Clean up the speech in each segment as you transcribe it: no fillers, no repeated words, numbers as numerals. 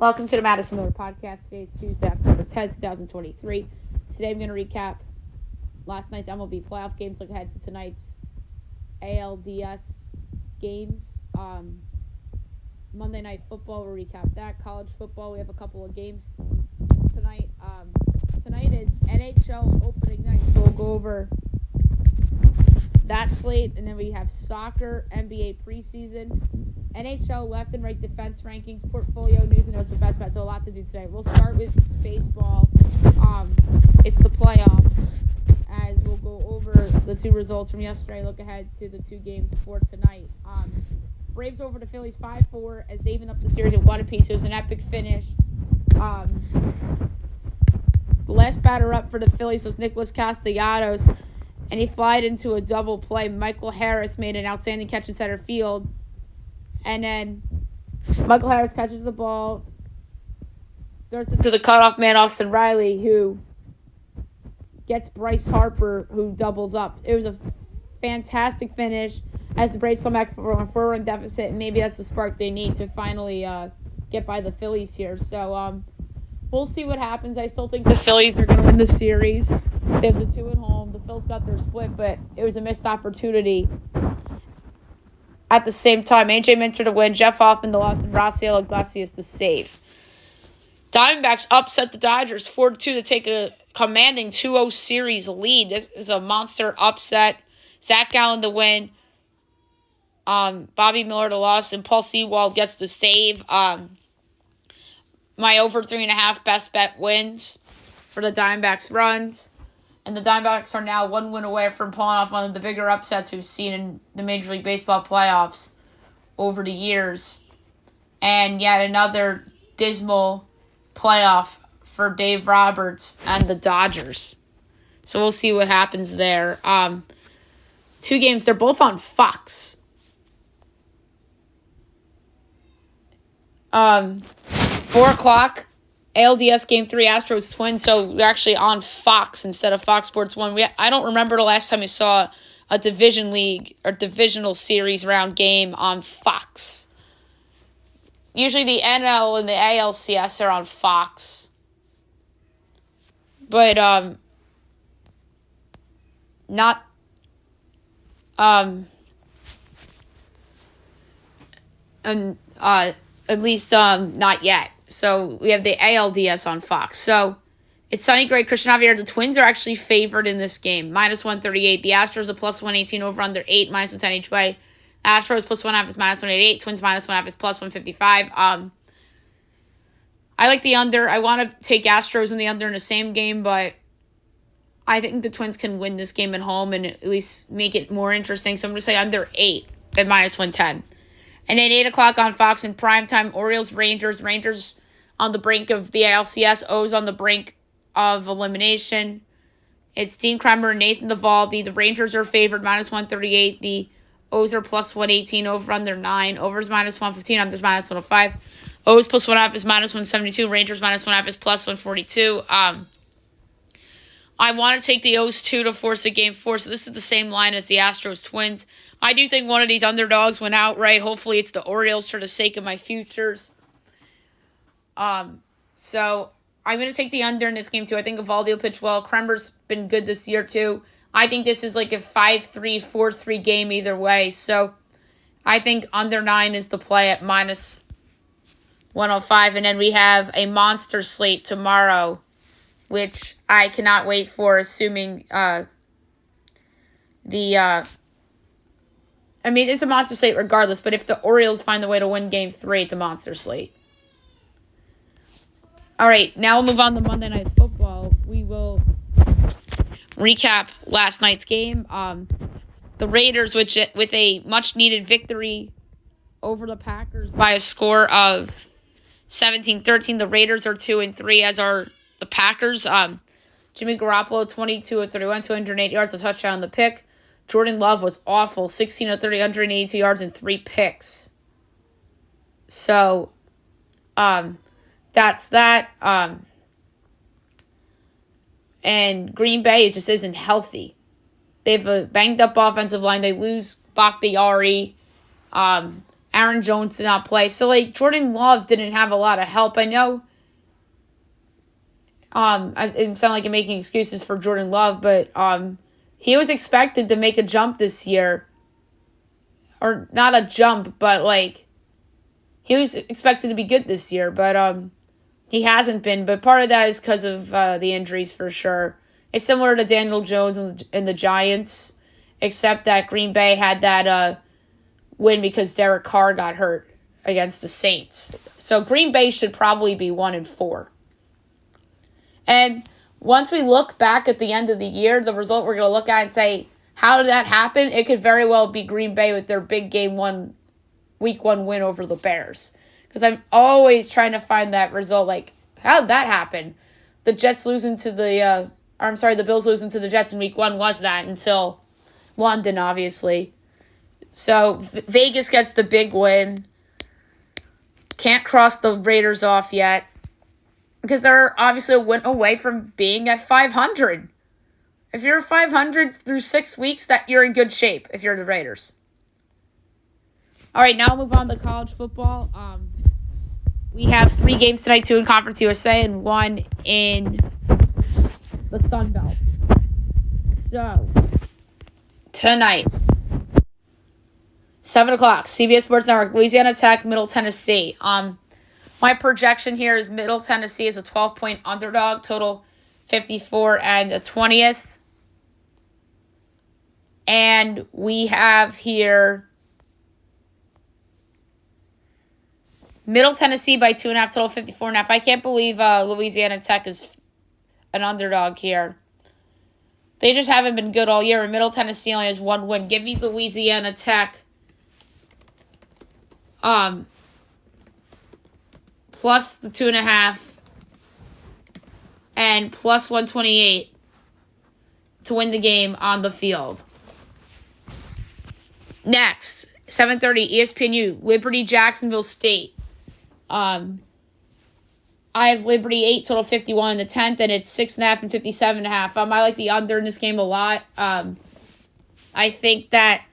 Welcome to the Madison Miller Podcast. Today is Tuesday, October 10th, 2023. Today I'm going to recap last night's MLB playoff games, look ahead to tonight's LDS games. Monday Night Football, we'll recap that. College football, we have a couple of games tonight. Tonight is NHL opening night, so we'll go over that slate, and then we have soccer, NBA preseason, NHL left and right defense rankings, portfolio news and notes for best bets. So a lot to do today. We'll start with baseball. It's the playoffs, as we'll go over the two results from yesterday. Look ahead to the two games for tonight. Braves over the Phillies 5-4 as they even up the series at one apiece. It was an epic finish. The last batter up for the Phillies was Nicholas Castellanos, and he flied into a double play. Michael Harris made an outstanding catch in center field. And then Michael Harris catches the ball, throws it to the cutoff man, Austin Riley, who gets Bryce Harper, who doubles up. It was a fantastic finish as the Braves come back from a 4-run deficit, and maybe that's the spark they need to finally get by the Phillies here. So we'll see what happens. I still think the Phillies are going to win the series. They have the two at home. The Phils got their split, but it was a missed opportunity. At the same time, A.J. Minter to win, Jeff Hoffman the loss, and Rafael Iglesias the save. Diamondbacks upset the Dodgers 4-2 to take a commanding 2-0 series lead. This is a monster upset. Zach Gallen to win, Bobby Miller to loss, and Paul Sewald gets the save. My over 3.5 best bet wins for the Diamondbacks runs. And the Diamondbacks are now one win away from pulling off one of the bigger upsets we've seen in the Major League Baseball playoffs over the years. And yet another dismal playoff for Dave Roberts and the Dodgers. So we'll see what happens there. Two games, they're both on Fox. 4 o'clock. LDS Game 3, Astros Twins, so they're actually on Fox instead of Fox Sports 1. I don't remember the last time we saw a division league or divisional series round game on Fox. Usually the NL and the ALCS are on Fox. But, not, at least, not yet. So we have the ALDS on Fox. So it's Sonny Gray, Christian Javier. The Twins are actually favored in this game. -138. The Astros are +118 over under 8, -110 each way. Astros +1.5 is -188. Twins -1.5 is +155. I like the under. I want to take Astros in the under in the same game, but I think the Twins can win this game at home and at least make it more interesting. So I'm going to say under 8 at -110. And then 8 o'clock on Fox in primetime, Orioles-Rangers. Rangers on the brink of the ALCS. O's on the brink of elimination. It's Dean Kremer and Nathan Eovaldi. The Rangers are favored, -138. The O's are +118, over under 9. Overs -115, unders -105. O's +1.5 is -172. Rangers -1.5 is +142. I want to take the O's 2 to force a game 4. So this is the same line as the Astros Twins. I do think one of these underdogs went outright. Hopefully it's the Orioles for the sake of my futures. So I'm going to take the under in this game too. I think Eovaldi will pitch well. Kremer's been good this year too. I think this is like a 5-3, 4-3 game either way. So I think under 9 is the play at -105. And then we have a monster slate tomorrow, which I cannot wait for, assuming it's a monster slate regardless, but if the Orioles find the way to win Game 3, it's a monster slate. All right, now we'll move on to Monday Night Football. We will recap last night's game. The Raiders, with a much-needed victory over the Packers by a score of 17-13. The Raiders are 2-3, as are the Packers. Jimmy Garoppolo, 22 of 31, 208 yards, a touchdown, the pick. Jordan Love was awful, 16 of 30, 182 yards, and 3 picks. So, that's that. And Green Bay, it just isn't healthy. They have a banged-up offensive line. They lose Bakhtiari. Aaron Aaron Jones did not play. So, like, Jordan Love didn't have a lot of help. I know it sounds like I'm making excuses for Jordan Love, but he was expected to make a jump this year. Or not a jump, but, like, he was expected to be good this year, but he hasn't been. But part of that is because of the injuries for sure. It's similar to Daniel Jones and the Giants, except that Green Bay had that win because Derek Carr got hurt against the Saints. So Green Bay should probably be 1-4. And once we look back at the end of the year, the result we're going to look at and say, how did that happen? It could very well be Green Bay with their big week 1 win over the Bears. Because I'm always trying to find that result, like, how did that happen? The Bills losing to the Jets in week 1 was that until London, obviously. So Vegas gets the big win. Can't cross the Raiders off yet. Because they're obviously a win away from being at 500. If you're 500 through 6 weeks, that you're in good shape if you're the Raiders. All right, now we'll move on to college football. We have 3 games tonight, 2 in Conference USA and 1 in the Sun Belt. So, tonight, 7 o'clock, CBS Sports Network, Louisiana Tech, Middle Tennessee. My projection here is Middle Tennessee is a 12-point underdog, total 54 and a 20th. And we have here Middle Tennessee by 2.5, total 54.5. I can't believe Louisiana Tech is an underdog here. They just haven't been good all year, and Middle Tennessee only has 1 win. Give me Louisiana Tech plus the 2.5 and plus 128 to win the game on the field. Next, 7:30 ESPNU, Liberty Jacksonville State. I have Liberty 8, total 51 in the 10th, and it's 6.5 and 57.5. I like the under in this game a lot. I think that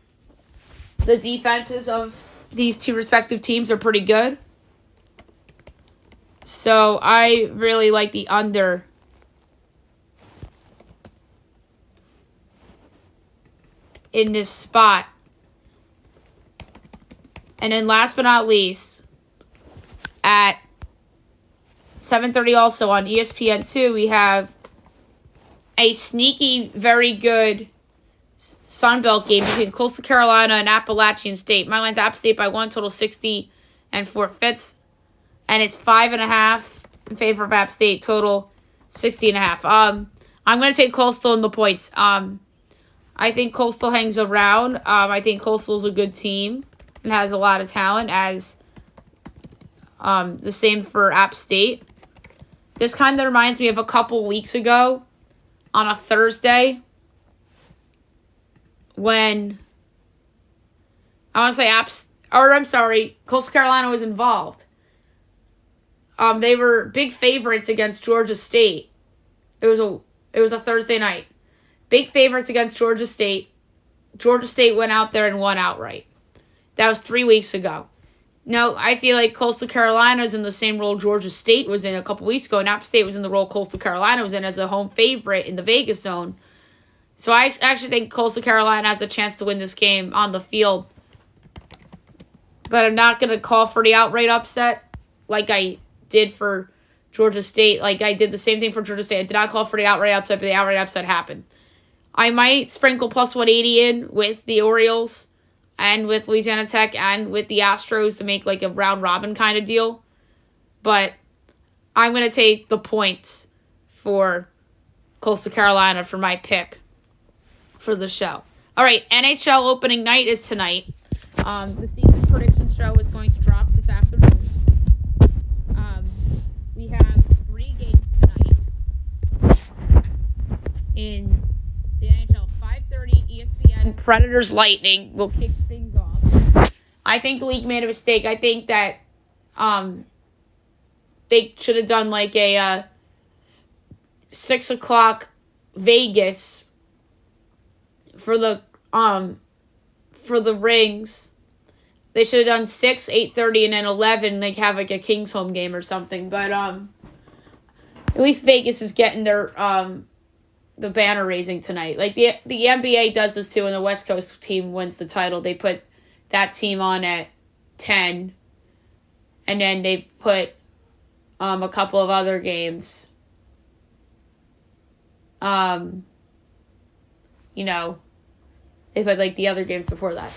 the defenses of these 2 respective teams are pretty good. So I really like the under. In this spot. And then last but not least, at 7:30 also on ESPN2, we have a sneaky, very good Sun Belt game between Coastal Carolina and Appalachian State. My line's App State by 1, total 60 and 4/5. And it's 5.5 in favor of App State, total 60.5. I'm going to take Coastal in the points. I think Coastal hangs around. I think Coastal's a good team and has a lot of talent, as the same for App State. This kind of reminds me of a couple weeks ago on a Thursday when Coastal Carolina was involved. They were big favorites against Georgia State. It was a Thursday night. Big favorites against Georgia State. Georgia State went out there and won outright. That was 3 weeks ago. Now, I feel like Coastal Carolina is in the same role Georgia State was in a couple weeks ago, and App State was in the role Coastal Carolina was in as a home favorite in the Vegas zone. So I actually think Coastal Carolina has a chance to win this game on the field. But I'm not going to call for the outright upset like I did for Georgia State. Like I did the same thing for Georgia State. I did not call for the outright upset, but the outright upset happened. I might sprinkle plus 180 in with the Orioles and with Louisiana Tech and with the Astros to make like a round robin kind of deal. But I'm going to take the points for Coastal Carolina for my pick for the show. All right, NHL opening night is tonight. The season prediction show is going to drop this afternoon. We have 3 games tonight in the NHL. 5:30 ESPN Predators Lightning will kick things off. I think the league made a mistake. I think that they should have done like a 6 o'clock Vegas for the rings, They should have done 6, 8:30, and then 11, like have like a Kings home game or something. But at least Vegas is getting their the banner raising tonight. Like the NBA does this too, and the West Coast team wins the title. They put that team on at 10, and then they put a couple of other games. They put like the other games before that.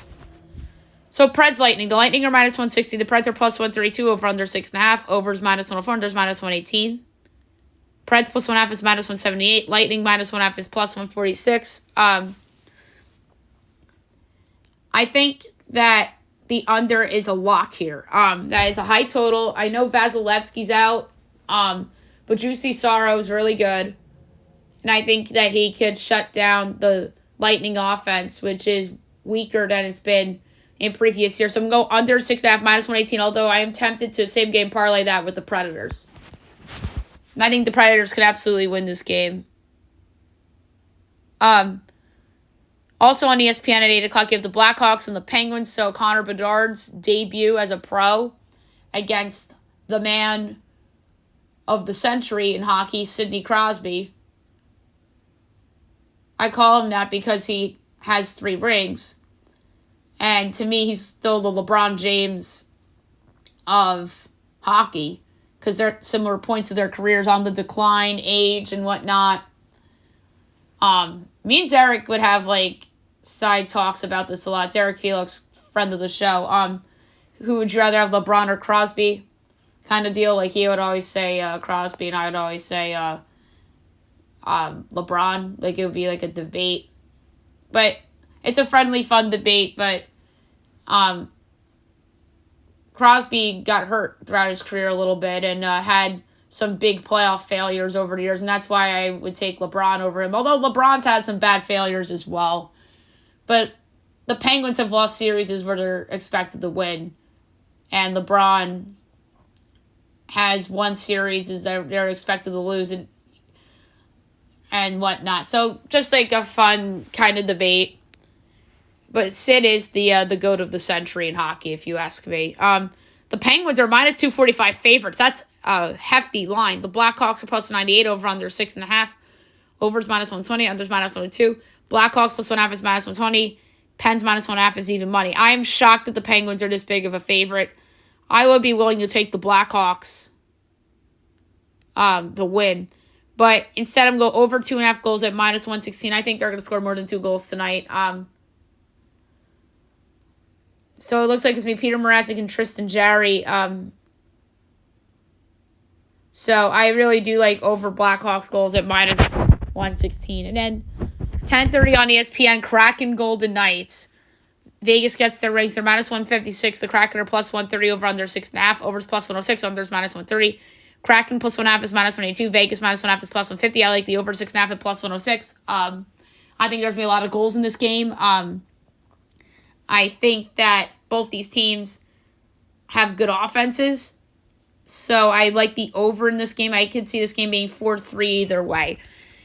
So Preds Lightning. The Lightning are minus 160. The Preds are plus 132. Over under 6.5. Overs minus 104. Unders minus 118. Preds plus 1.5 is minus 178. Lightning minus 1.5 is plus 146. I think that the under is a lock here. That is a high total. I know Vasilevsky's out. But Juicy Sorrow is really good. And I think that he could shut down the Lightning offense, which is weaker than it's been in previous years. So I'm going to go under 6.5, minus 118, although I am tempted to same game parlay that with the Predators. And I think the Predators could absolutely win this game. Also on ESPN at 8 o'clock, you have the Blackhawks and the Penguins. So Connor Bedard's debut as a pro against the man of the century in hockey, Sidney Crosby. I call him that because he has 3 rings. And to me, he's still the LeBron James of hockey. Because they're at similar points of their careers on the decline, age, and whatnot. Me and Derek would have, like, side talks about this a lot. Derek Felix, friend of the show. Who would you rather have, LeBron or Crosby? Kind of deal. Like, he would always say Crosby, and I would always say LeBron. Like, it would be like a debate. But it's a friendly, fun debate. But Crosby got hurt throughout his career a little bit and had some big playoff failures over the years. And that's why I would take LeBron over him. Although LeBron's had some bad failures as well. But the Penguins have lost series where they're expected to win. And LeBron has won series they're expected to lose and whatnot. So just like a fun kind of debate. But Sid is the GOAT of the century in hockey, if you ask me. The Penguins are minus 245 favorites. That's a hefty line. The Blackhawks are plus 98, over under 6.5. Overs minus 120, unders minus 102. Blackhawks plus 1.5 is minus 120. Pens minus 1.5 is even money. I am shocked that the Penguins are this big of a favorite. I would be willing to take the Blackhawks the win. But instead, I'm going to go over 2.5 goals at minus 116. I think they're going to score more than 2 goals tonight. So it looks like it's me, Peter Mrazek, and Tristan Jarry. So I really do like over Blackhawks goals at minus 116. And then 10:30 on ESPN, Kraken Golden Knights. Vegas gets their rings. They're minus 156. The Kraken are plus 130, over under 6.5. Overs plus 106, unders minus 130. Kraken plus 1.5 is minus 182. Vegas minus 1.5 is plus 150. I like the over 6.5 at plus 106. I think there's going to be a lot of goals in this game. I think that both these teams have good offenses. So I like the over in this game. I could see this game being 4-3 either way.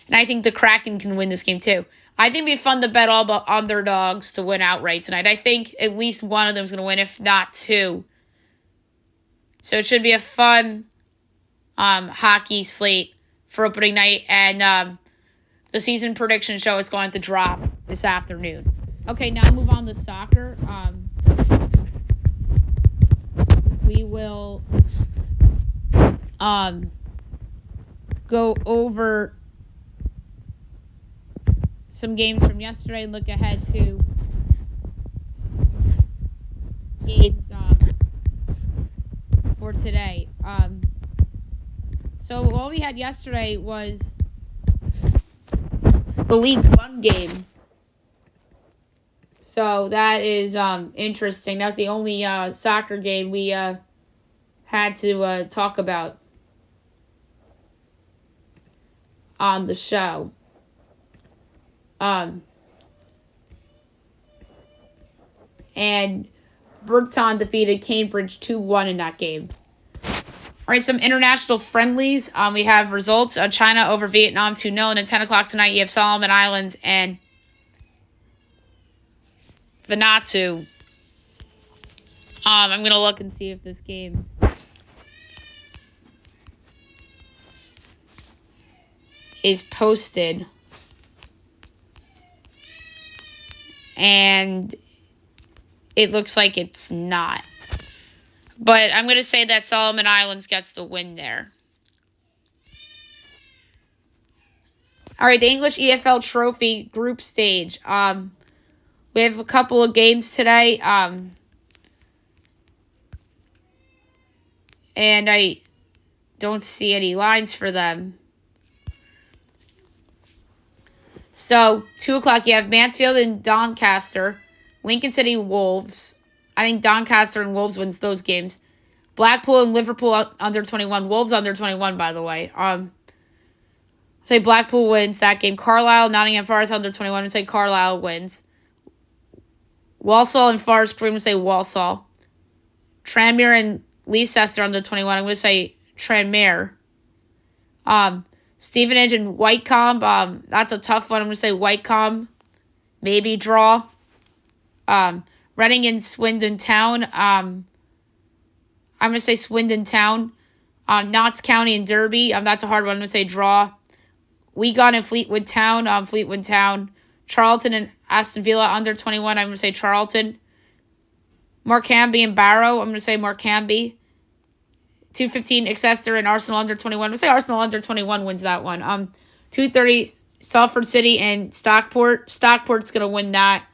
And I think the Kraken can win this game too. I think it'd be fun to bet all the underdogs to win outright tonight. I think at least one of them is going to win, if not 2. So it should be a fun hockey slate for opening night. And the season prediction show is going to drop this afternoon. Okay, now move on to soccer. We will go over some games from yesterday and look ahead to games for today. So all we had yesterday was the League One game. So that is interesting. That's the only soccer game we had to talk about on the show. And Burton defeated Cambridge 2-1 in that game. All right, some international friendlies. We have results. China over Vietnam 2-0. And at 10 o'clock tonight, you have Solomon Islands and Vanuatu I'm going to look and see if this game is posted. And it looks like it's not. But I'm going to say that Solomon Islands gets the win there. All right, the English EFL Trophy group stage. We have a couple of games today. And I don't see any lines for them. So, 2 o'clock, you have Mansfield and Doncaster. Lincoln City Wolves. I think Doncaster and Wolves wins those games. Blackpool and Liverpool under 21. Wolves under 21, by the way. Say Blackpool wins that game. Carlisle, Nottingham Forest under 21. I'm say Carlisle wins. Walsall and Forest Green. I'm say Walsall. Tranmere and Leicester under 21. I'm going to say Tranmere. Stevenage and Wycombe. That's a tough one. I'm going to say Wycombe. Maybe draw. Reading and Swindon Town. I'm going to say Swindon Town. Notts County and Derby. That's a hard one. I'm going to say draw. Wigan and Fleetwood Town. Fleetwood Town. Charlton and Aston Villa under 21. I'm going to say Charlton. Markamby and Barrow. I'm going to say Markamby. 2:15 Exeter and Arsenal under 21. I'm going to say Arsenal under 21 wins that one. 2:30 Salford City and Stockport. Stockport's going to win that.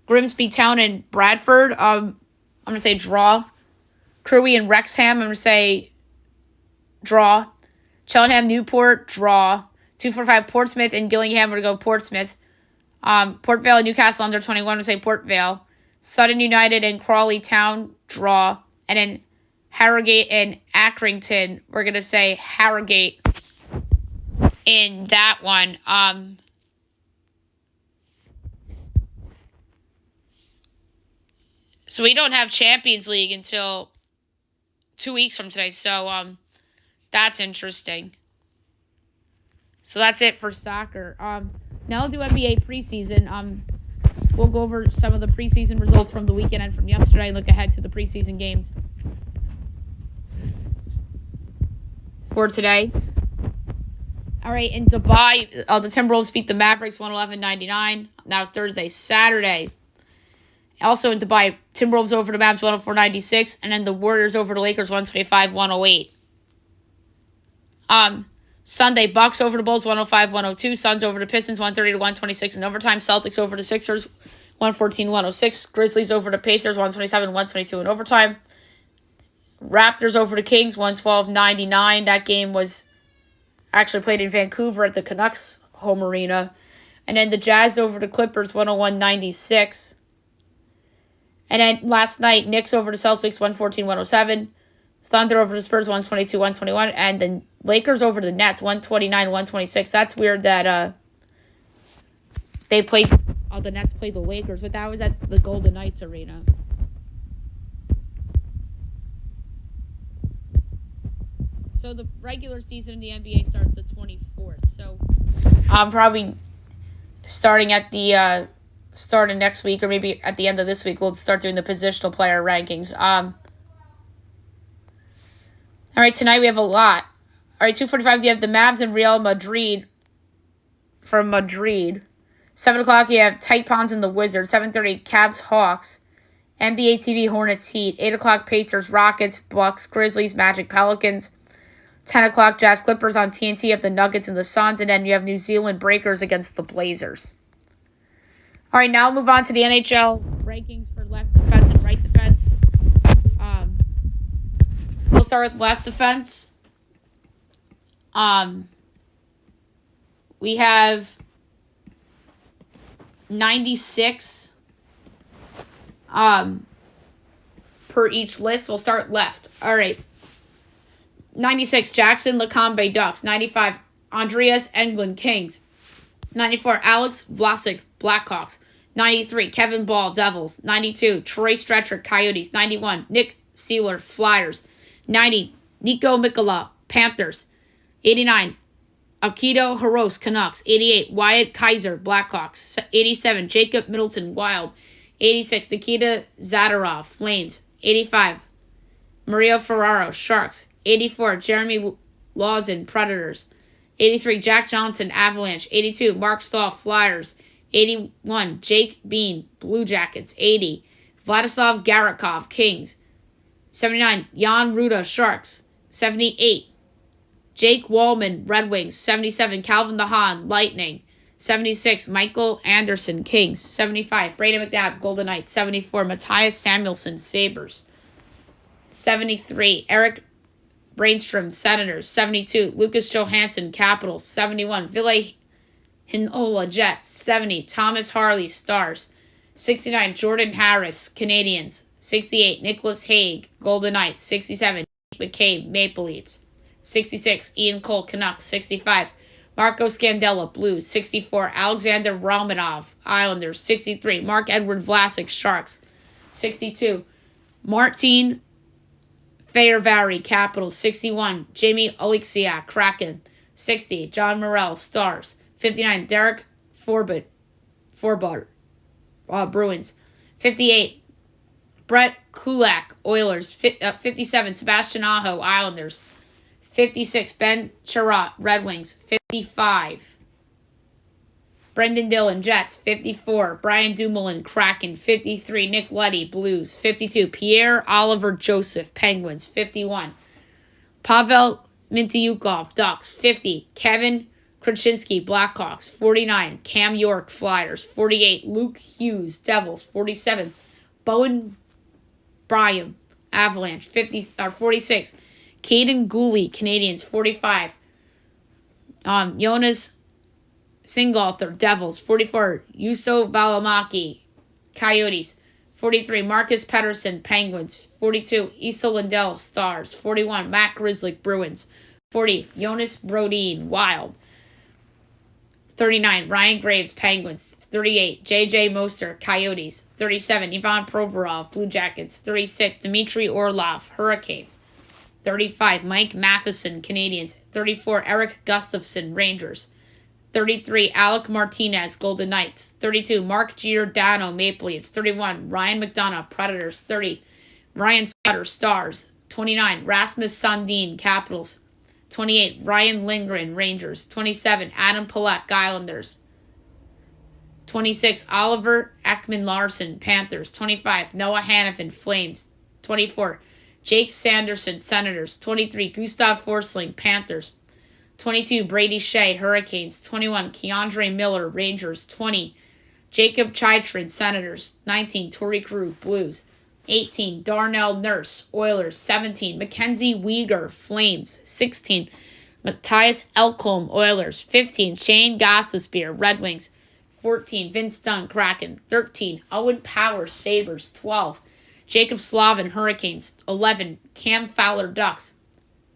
Grimsby Town and Bradford. I'm going to say draw. Crewe and Wrexham. I'm going to say draw. Cheltenham Newport, draw. 2:45 Portsmouth and Gillingham. We're going to go Portsmouth. Port Vale and Newcastle under 21. I'm going to say Port Vale. Sutton United and Crawley Town, draw. And then Harrogate and Accrington, we're going to say Harrogate in that one. So we don't have Champions League until 2 weeks from today. So that's interesting. So that's it for soccer. Now I'll do NBA preseason. We'll go over some of the preseason results from the weekend and from yesterday and look ahead to the preseason games for today. All right, in Dubai, the Timberwolves beat the Mavericks 111-99. That was Thursday. Saturday, also in Dubai, Timberwolves over the Mavs 104-96, and then the Warriors over the Lakers 125-108. Sunday, Bucks over the Bulls 105-102. Suns over the Pistons 130-126 in overtime. Celtics over the Sixers 114-106. Grizzlies over the Pacers 127-122 in overtime. Raptors over the Kings 112-99. That game was actually played in Vancouver at the Canucks home arena. And then the Jazz over the Clippers 101-96. And then last night, Knicks over the Celtics 114-107. Thunder over the Spurs 122-121. And the Lakers over the Nets 129-126. That's weird that they played. The Nets played the Lakers, but that was at the Golden Knights arena. So the regular season in the NBA starts the 24th. So I'm probably starting at the start of next week, or maybe at the end of this week, we'll start doing the positional player rankings. All right, tonight we have a lot. All right, 2:45, you have the Mavs and Real Madrid from Madrid. 7 o'clock, you have Tight Ponds and the Wizards. 7:30, Cavs, Hawks. NBA TV, Hornets, Heat. 8 o'clock, Pacers, Rockets, Bucks, Grizzlies, Magic, Pelicans. 10 o'clock, Jazz, Clippers on TNT. You have the Nuggets and the Suns. And then you have New Zealand Breakers against the Blazers. All right, now we'll move on to the NHL rankings for left defense and right defense. We'll start with left defense. We have 96 per each list. We'll start left. All right. 96, Jackson LeCombe Ducks. 95, Andreas Englund Kings. 94, Alex Vlasic Blackhawks. 93, Kevin Ball Devils. 92, Troy Stretcher Coyotes. 91, Nick Seeler Flyers. 90, Nico Mikkola Panthers. 89, Akito Haros Canucks. 88, Wyatt Kaiser Blackhawks. 87, Jacob Middleton Wild. 86, Nikita Zadorov, Flames. 85, Mario Ferraro, Sharks. 84, Jeremy Lawson, Predators. 83, Jack Johnson, Avalanche. 82, Mark Stahl, Flyers. 81, Jake Bean, Blue Jackets. 80, Vladislav Garakov, Kings. 79, Jan Ruda, Sharks. 78, Jake Wallman, Red Wings. 77, Calvin DeHaan, Lightning. 76, Michael Anderson, Kings. 75, Brady McNabb, Golden Knights. 74, Matthias Samuelsson, Sabres. 73, Eric Brainstrom, Senators. 72, Lucas Johansson, Capitals. 71, Ville Hinola, Jets. 70, Thomas Harley, Stars. 69, Jordan Harris, Canadiens. 68, Nicholas Hague, Golden Knights. 67, Nick McCabe, Maple Leafs. 66, Ian Cole, Canucks. 65, Marco Scandella, Blues. 64, Alexander Romanov, Islanders. 63, Mark-Edward Vlasic, Sharks. 62, Martin Fehervary, Capitals. 61, Jamie Oleksiak, Kraken. 60, John Morrell, Stars. 59, Derek Forbort, Bruins. 58, Brett Kulak, Oilers. 57, Sebastian Aho, Islanders. 56, Ben Chiarot, Red Wings. 55, Brendan Dillon, Jets. 54, Brian Dumoulin, Kraken. 53, Nick Leddy, Blues. 52, Pierre-Olivier Joseph, Penguins. 51, Pavel Mintyukov, Ducks. 50, Kevin Krasinski, Blackhawks. 49, Cam York, Flyers. 48, Luke Hughes, Devils. 47, Bowen Byram, Avalanche. 46, Caden Gooley, Canadiens. 45, Jonas Singalter, Devils. 44, Juuso Valimaki, Coyotes. 43, Marcus Pettersson, Penguins. 42, Issa Lindell, Stars. 41, Matt Grzelcyk, Bruins. 40, Jonas Brodin, Wild. 39, Ryan Graves, Penguins. 38, J.J. Moser, Coyotes. 37, Ivan Provorov, Blue Jackets. 36, Dmitry Orlov, Hurricanes. 35, Mike Matheson, Canadiens. 34, Eric Gustafson, Rangers. 33, Alec Martinez, Golden Knights. 32, Mark Giordano, Maple Leafs. 31, Ryan McDonough, Predators. 30, Ryan Sutter, Stars. 29, Rasmus Sandin, Capitals. 28, Ryan Lindgren, Rangers. 27, Adam Palat, Islanders. 26, Oliver Ekman-Larsson, Panthers. 25, Noah Hannafin, Flames. 24, Jake Sanderson, Senators. 23, Gustav Forsling, Panthers. 22, Brady Shea, Hurricanes. 21, Keandre Miller, Rangers. 20, Jacob Chychrun, Senators. 19, Torrey Krug, Blues. 18, Darnell Nurse, Oilers. 17, Mackenzie Weegar, Flames. 16, Matthias Ekholm, Oilers. 15, Shane Gostisbehere, Red Wings. 14, Vince Dunn, Kraken. 13, Owen Power, Sabres. 12, Jacob Slavin, Hurricanes. 11, Cam Fowler, Ducks.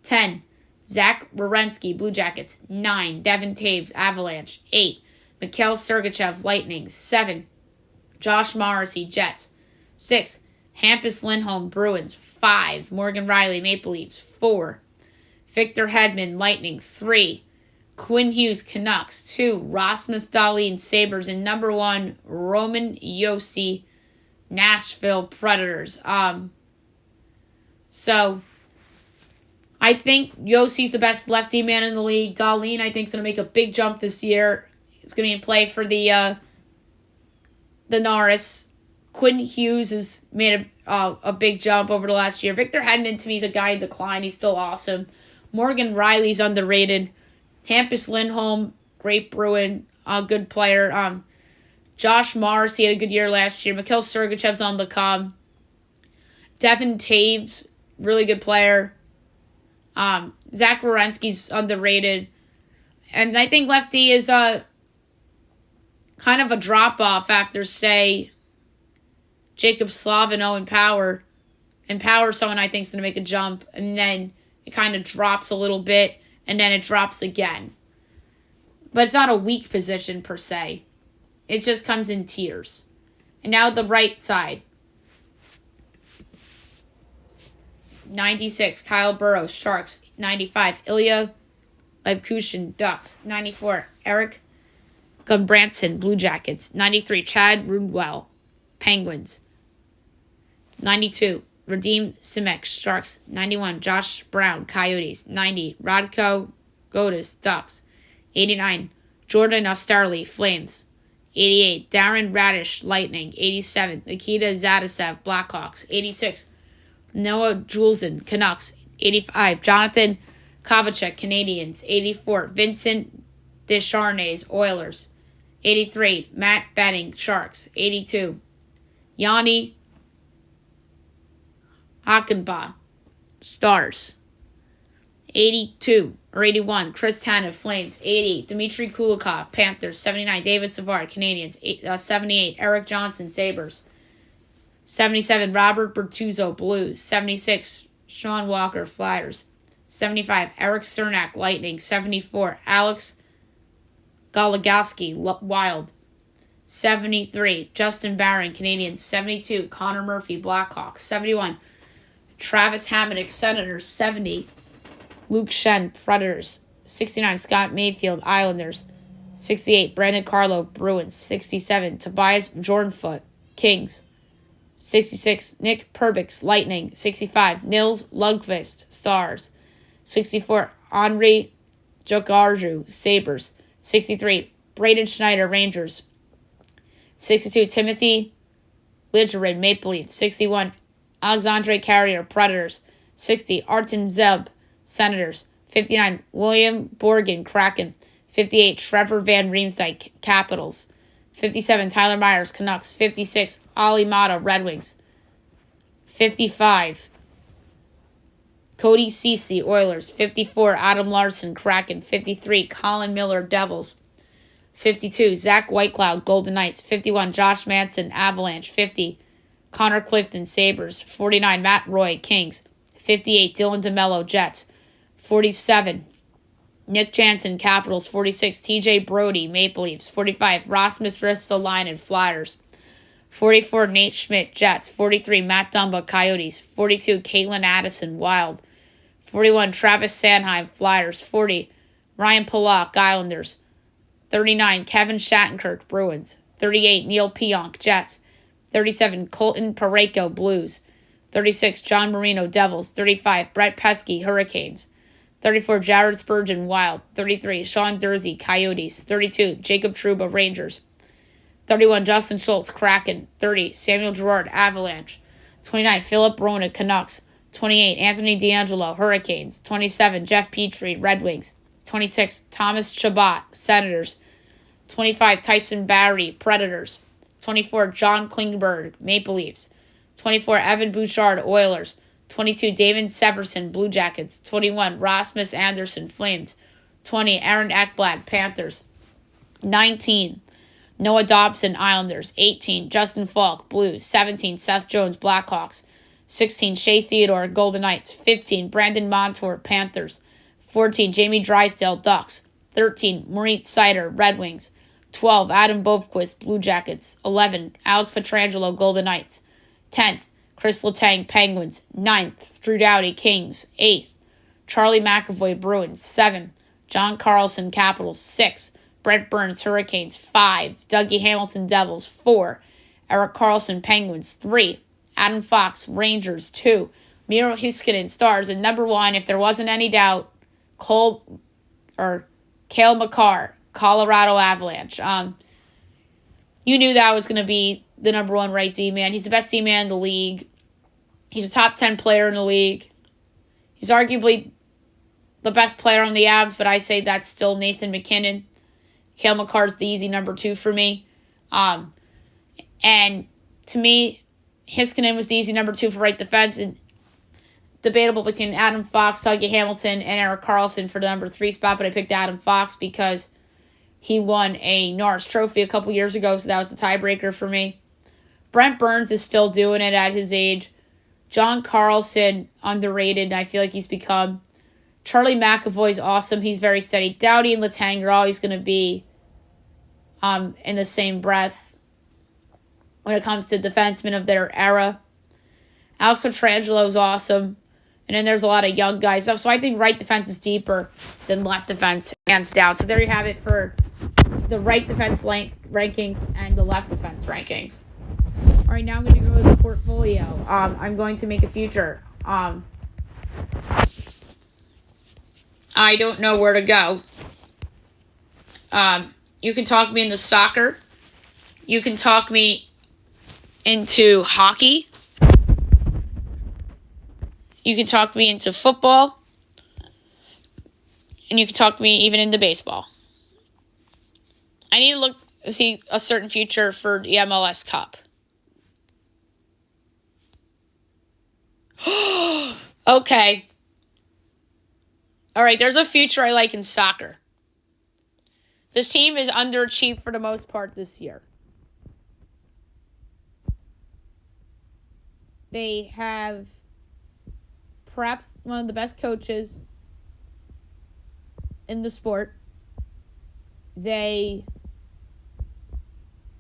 10, Zach Werenski, Blue Jackets. 9, Devin Taves, Avalanche. 8, Mikhail Sergachev, Lightning. 7, Josh Morrissey, Jets. 6, Hampus Lindholm, Bruins. 5, Morgan Riley, Maple Leafs. 4, Victor Hedman, Lightning. 3, Quinn Hughes, Canucks. 2, Rasmus Dahlin, Sabres. And number 1, Roman Josi, Nashville Predators. So I think Yosi's the best lefty man in the league. Dahlin, I think, is going to make a big jump this year. He's going to be in play for the Norris. Quinn Hughes has made a big jump over the last year. Victor Hedman, to me, is a guy in decline. He's still awesome. Morgan Riley's underrated. Hampus Lindholm, great Bruin, good player. Josh Morrissey had a good year last year. Mikhail Sergachev's on the come. Devin Taves, really good player. Zach Werenski's underrated. And I think lefty is kind of a drop-off after, say, Jacob Slavin, Owen Power. And Power, someone I think is going to make a jump. And then it kind of drops a little bit. And then it drops again. But it's not a weak position, per se. It just comes in tiers. And now the right side. 96, Kyle Burrows, Sharks. 95, Ilya Lyubushkin, Ducks. 94, Eric Gumbranson, Blue Jackets. 93, Chad Rudwell, Penguins. 92, Radim Simek, Sharks. 91, Josh Brown, Coyotes. 90, Radko Gudas, Ducks. 89, Jordan Osterley, Flames. 88, Darren Radish, Lightning. 87, Nikita Zadasev, Blackhawks. 86, Noah Juleson, Canucks. 85, Jonathan Kovacek, Canadiens. 84, Vincent Descharnais, Oilers. 83, Matt Benning, Sharks. 82, Yanni Achenbach, Stars. 81, Chris Tanev, Flames. 80, Dmitry Kulikov, Panthers. 79, David Savard, Canadiens. 78, Eric Johnson, Sabres. 77, Robert Bertuzzo, Blues. 76, Sean Walker, Flyers. 75, Eric Cernak, Lightning. 74, Alex Goligoski, Wild. 73, Justin Barron, Canadiens. 72, Connor Murphy, Blackhawks. 71, Travis Hamonic, Senators. 70, Luke Shen, Predators. 69, Scott Mayfield, Islanders. 68, Brandon Carlo, Bruins. 67, Tobias Jornfoot, Kings. 66, Nick Perbix, Lightning. 65, Nils Lundqvist, Stars. 64, Henri Jogarju, Sabres. 63, Braden Schneider, Rangers. 62, Timothy Ligerin, Maple Leafs. 61, Alexandre Carrier, Predators. 60, Artem Zeb, Senators. 59, William Borgen, Kraken. 58, Trevor Van Riemsdyk, Capitals. 57, Tyler Myers, Canucks. 56, Ali Mata, Red Wings. 55, Cody Ceci, Oilers. 54, Adam Larson, Kraken. 53, Colin Miller, Devils. 52, Zach Whitecloud, Golden Knights. 51, Josh Manson, Avalanche. 50, Connor Clifton, Sabres. 49, Matt Roy, Kings. 58, Dylan DeMello, Jets. 47, Nick Jansen, Capitals. 46, TJ Brody, Maple Leafs. 45, Rasmus Ristolainen, Flyers. 44, Nate Schmidt, Jets. 43, Matt Dumba, Coyotes. 42, Caitlin Addison, Wild. 41, Travis Sanheim, Flyers. 40, Ryan Pollock, Islanders. 39, Kevin Shattenkirk, Bruins. 38, Neil Pionk, Jets. 37, Colton Parayko, Blues. 36, John Marino, Devils. 35, Brett Pesky, Hurricanes. 34, Jared Spurgeon, Wild. 33, Sean Dursey, Coyotes. 32, Jacob Trouba, Rangers. 31, Justin Schultz, Kraken. 30, Samuel Girard, Avalanche. 29, Philip Rona, Canucks. 28, Anthony D'Angelo, Hurricanes. 27, Jeff Petrie, Red Wings. 26, Thomas Chabot, Senators. 25, Tyson Barrie, Predators. 24, John Klingberg, Maple Leafs. 24, Evan Bouchard, Oilers. 22, David Severson, Blue Jackets. 21, Rasmus Anderson, Flames. 20, Aaron Ekblad, Panthers. 19, Noah Dobson, Islanders. 18, Justin Falk, Blues. 17, Seth Jones, Blackhawks. 16, Shea Theodore, Golden Knights. 15, Brandon Montour, Panthers. 14, Jamie Drysdale, Ducks. 13, Moritz Seider, Red Wings. 12, Adam Bovequist, Blue Jackets. 11, Alex Pietrangelo, Golden Knights. 10th, Chris Letang, Penguins. 9th, Drew Doughty, Kings. 8th, Charlie McAvoy, Bruins. 7th, John Carlson, Capitals. 6th, Brent Burns, Hurricanes. 5, Dougie Hamilton, Devils. 4, Eric Carlson, Penguins. 3, Adam Fox, Rangers. 2, Miro Heiskanen, Stars. And number 1, if there wasn't any doubt, Cale Makar, Colorado Avalanche. You knew that was going to be the number 1 right D-man. He's the best D-man in the league. He's a top 10 player in the league. He's arguably the best player on the Avs, but I say that's still Nathan McKinnon. Cale Makar's the easy number 2 for me. And to me, Heiskanen was the easy number 2 for right defense, and debatable between Adam Fox, Dougie Hamilton, and Eric Carlson for the number 3 spot, but I picked Adam Fox because he won a Norris Trophy a couple years ago, so that was the tiebreaker for me. Brent Burns is still doing it at his age. John Carlson, underrated, and I feel like he's become. Charlie McAvoy's awesome. He's very steady. Doughty and Letang are always going to be in the same breath when it comes to defensemen of their era. Alex Pietrangelo is awesome. And then there's a lot of young guys. So I think right defense is deeper than left defense, hands down. So there you have it for the right defense rankings and the left defense rankings. All All right, now I'm going to go with the portfolio. I'm going to make a future. I don't know where to go. You can talk me into soccer. You can talk me into hockey. You can talk me into football. And you can talk me even into baseball. I need to see a certain future for the MLS Cup. Okay. All right, there's a future I like in soccer. This team is underachieved for the most part this year. They have perhaps one of the best coaches in the sport. They,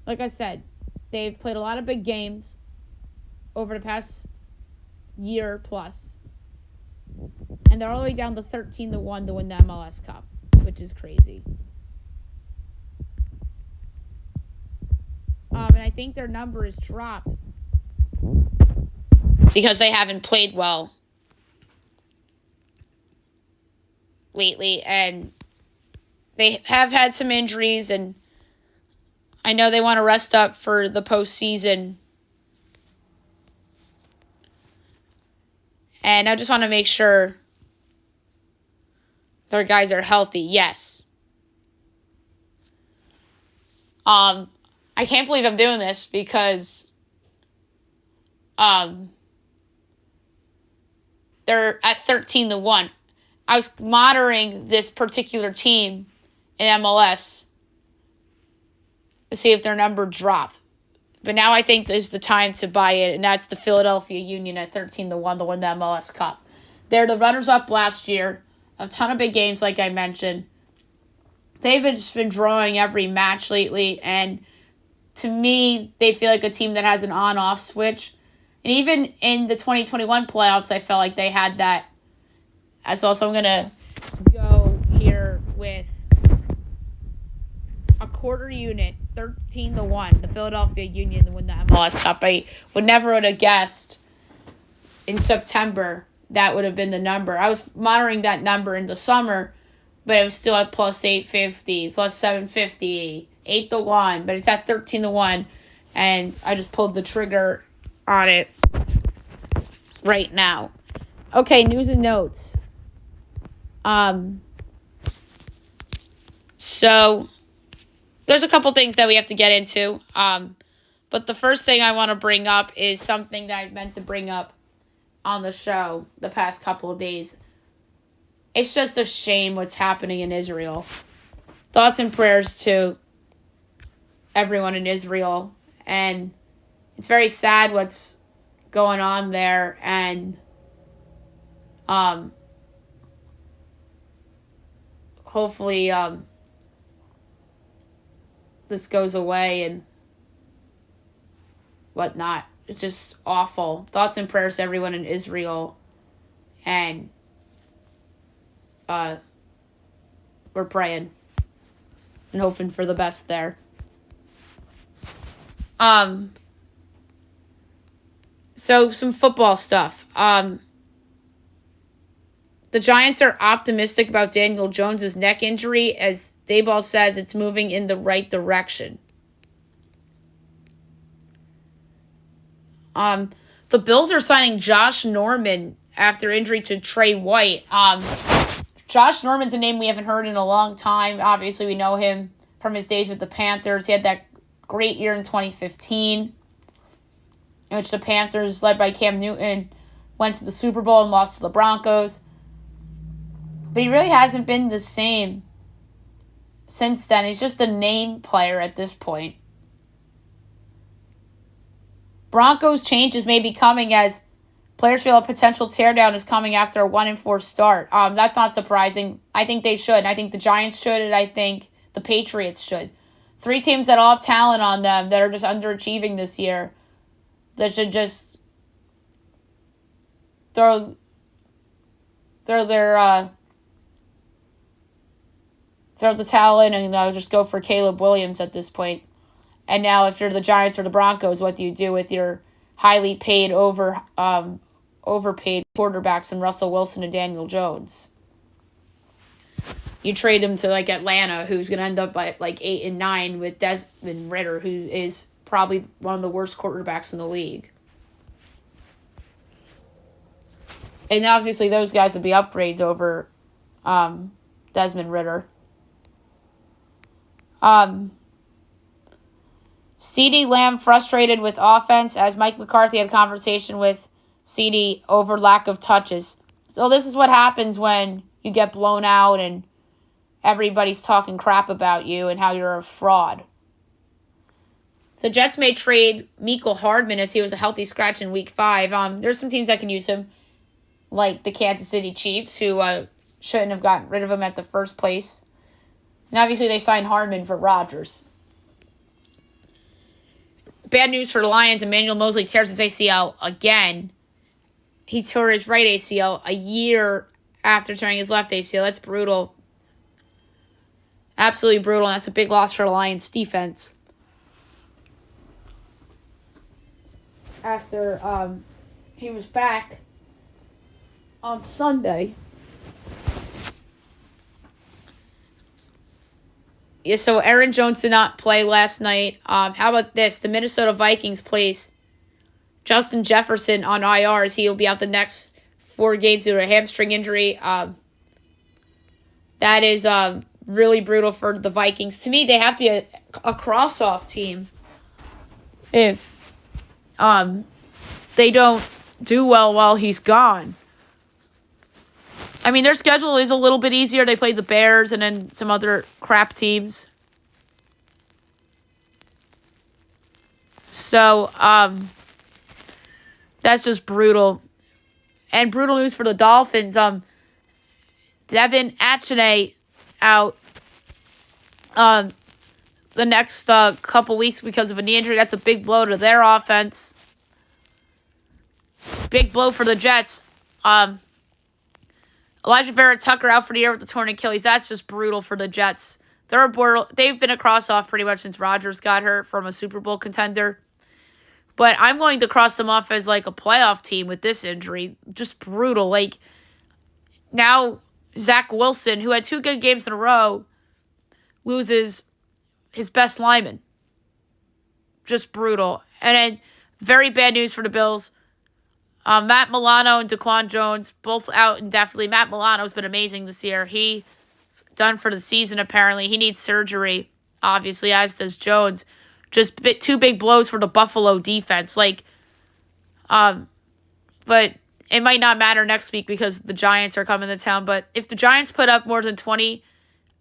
like I said, they've played a lot of big games over the past year plus. And they're all the way down to 13-1 to win the MLS Cup, which is crazy. And I think their number is dropped because they haven't played well lately, and they have had some injuries, and I know they want to rest up for the postseason. And I just want to make sure their guys are healthy. Yes. I can't believe I'm doing this because they're at 13-1. I was monitoring this particular team in MLS to see if their number dropped. But now I think this is the time to buy it, and that's the Philadelphia Union at 13-1 to win the MLS Cup. They're the runners-up last year. A ton of big games, like I mentioned. They've just been drawing every match lately, and to me, they feel like a team that has an on-off switch. And even in the 2021 playoffs, I felt like they had that as well. So I'm going to go here with a quarter unit, 13-1, the Philadelphia Union to win the MLS Cup. I would never have guessed in September that would have been the number. I was monitoring that number in the summer, but it was still at plus 850, plus 750, 8-1, but it's at 13-1, and I just pulled the trigger on it right now. Okay, news and notes. So there's a couple things that we have to get into. But the first thing I want to bring up is something that I've meant to bring up on the show the past couple of days. It's just a shame what's happening in Israel. Thoughts and prayers to everyone in Israel. And it's very sad what's going on there. And hopefully this goes away and whatnot. It's just awful. Thoughts and prayers to everyone in Israel. And we're praying and hoping for the best there. So some football stuff. The Giants are optimistic about Daniel Jones' neck injury, as Dayball says it's moving in the right direction. The Bills are signing Josh Norman after injury to Trey White. Josh Norman's a name we haven't heard in a long time. Obviously, we know him from his days with the Panthers. He had that great year in 2015, in which the Panthers, led by Cam Newton, went to the Super Bowl and lost to the Broncos. But he really hasn't been the same since then. He's just a name player at this point. Broncos changes may be coming as players feel a potential teardown is coming after a 1-4 start. That's not surprising. I think they should. I think the Giants should, and I think the Patriots should. 3 teams that all have talent on them that are just underachieving this year, that should just throw the towel in and just go for Caleb Williams at this point. And now if you're the Giants or the Broncos, what do you do with your highly paid, overpaid quarterbacks in Russell Wilson and Daniel Jones? You trade him to like Atlanta, who's going to end up at like 8-9 with Desmond Ridder, who is probably one of the worst quarterbacks in the league. And obviously those guys would be upgrades over Desmond Ridder. CeeDee Lamb frustrated with offense as Mike McCarthy had a conversation with CeeDee over lack of touches. So this is what happens when you get blown out and everybody's talking crap about you and how you're a fraud. The Jets may trade Mecole Hardman as he was a healthy scratch in Week 5. There's some teams that can use him, like the Kansas City Chiefs, who shouldn't have gotten rid of him at the first place. And obviously they signed Hardman for Rodgers. Bad news for the Lions. Emmanuel Mosley tears his ACL again. He tore his right ACL a year after tearing his left ACL. That's brutal. Absolutely brutal, and that's a big loss for the Lions defense. After he was back on Sunday. Yeah, so Aaron Jones did not play last night. How about this? The Minnesota Vikings place Justin Jefferson on IR as he will be out the next 4 games due to a hamstring injury. That is really brutal for the Vikings. To me, they have to be a cross-off team if they don't do well while he's gone. I mean, their schedule is a little bit easier. They play the Bears and then some other crap teams. So, that's just brutal. And brutal news for the Dolphins. Devin Achane out the next couple weeks because of a knee injury. That's a big blow to their offense. Big blow for the Jets. Elijah Vera-Tucker out for the year with the torn Achilles. That's just brutal for the Jets. They've been a cross-off pretty much since Rodgers got hurt from a Super Bowl contender. But I'm going to cross them off as like a playoff team with this injury. Just brutal. Like, now Zach Wilson, who had 2 good games in a row, loses his best lineman. Just brutal. And then very bad news for the Bills. Matt Milano and Daquan Jones, both out indefinitely. Matt Milano's been amazing this year. He's done for the season, apparently. He needs surgery, obviously, as does Jones. Just 2 big blows for the Buffalo defense. But it might not matter next week because the Giants are coming to town. But if the Giants put up more than 20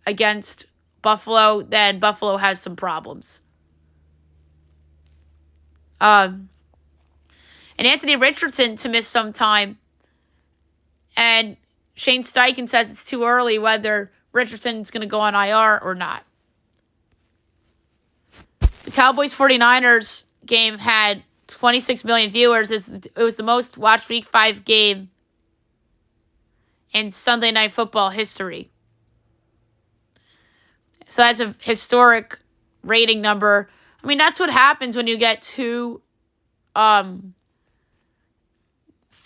against Buffalo, then Buffalo has some problems. And Anthony Richardson to miss some time. And Shane Steichen says it's too early whether Richardson's going to go on IR or not. The Cowboys-49ers game had 26 million viewers. It was the most watched Week 5 game in Sunday Night Football history. So that's a historic rating number. I mean, that's what happens when you get 2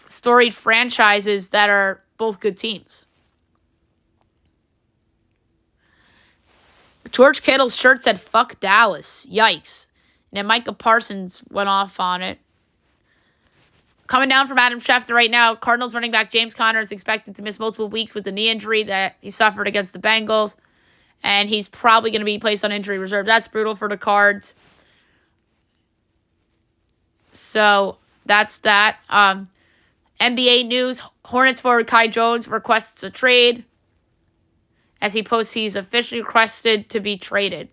storied franchises that are both good teams. George Kittle's shirt said, "Fuck Dallas." Yikes. And then Micah Parsons went off on it. Coming down from Adam Schefter right now, Cardinals running back James Conner is expected to miss multiple weeks with the knee injury that he suffered against the Bengals. And he's probably going to be placed on injury reserve. That's brutal for the Cards. So that's that. NBA news, Hornets forward Kai Jones requests a trade as he posts he's officially requested to be traded.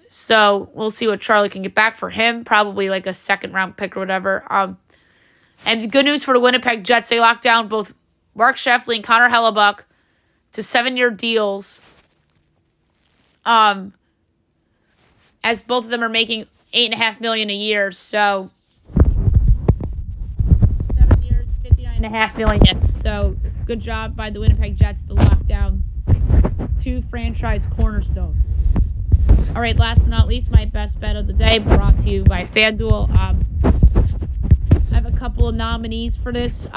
So we'll see what Charlie can get back for him. Probably like a 2nd-round pick or whatever. And good news for the Winnipeg Jets. They locked down both Mark Shefley and Connor Hellebuck to 7-year deals. As both of them are making $8.5 million a year. So 7 years, $59.5 million. So good job by the Winnipeg Jets to lock down 2 franchise cornerstones. All right, last but not least, my best bet of the day brought to you by FanDuel. I have a couple of nominees for this.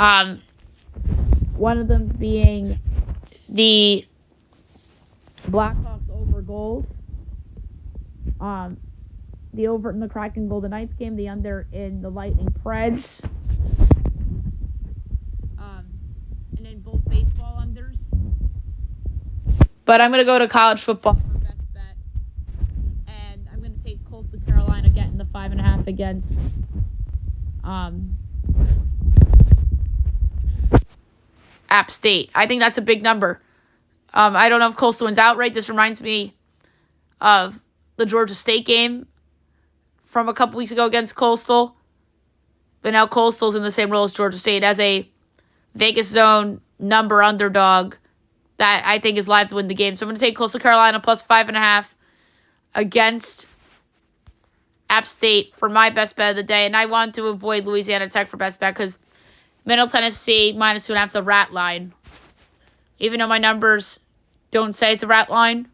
One of them being the Blackhawks over goals. The over in the Kraken Golden Knights game, the under in the Lightning Preds. And then both baseball unders. But I'm going to go to college football for best bet. And I'm going to take Coastal Carolina getting the 5.5 against App State. I think that's a big number. I don't know if Coastal wins outright. This reminds me of the Georgia State game from a couple weeks ago against Coastal. But now Coastal's in the same role as Georgia State as a Vegas zone number underdog that I think is live to win the game. So I'm going to take Coastal Carolina plus 5.5 against App State for my best bet of the day. And I want to avoid Louisiana Tech for best bet because Middle Tennessee minus 2.5 is a rat line. Even though my numbers don't say it's a rat line,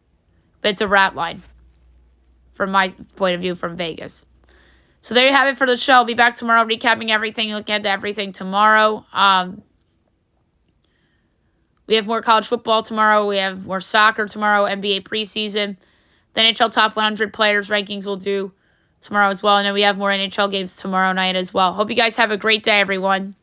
but it's a rat line from my point of view from Vegas. So there you have it for the show. I'll be back tomorrow recapping everything, looking at everything tomorrow. We have more college football tomorrow. We have more soccer tomorrow, NBA preseason. The NHL top 100 players rankings we'll do tomorrow as well. And then we have more NHL games tomorrow night as well. Hope you guys have a great day, everyone.